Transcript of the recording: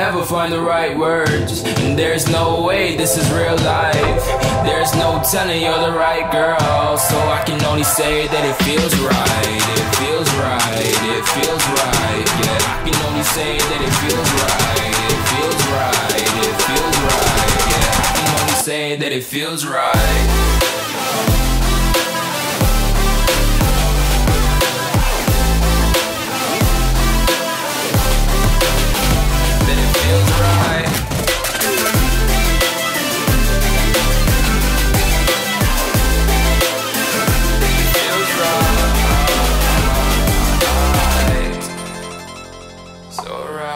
ever find the right words. And there's no way this is real life. There's no telling you're the right girl. So I can only say that it feels right. It feels right, it feels right. Yeah, I can only say that it feels right. It feels right, it feels right. Yeah, I can only say that it feels right. Alright.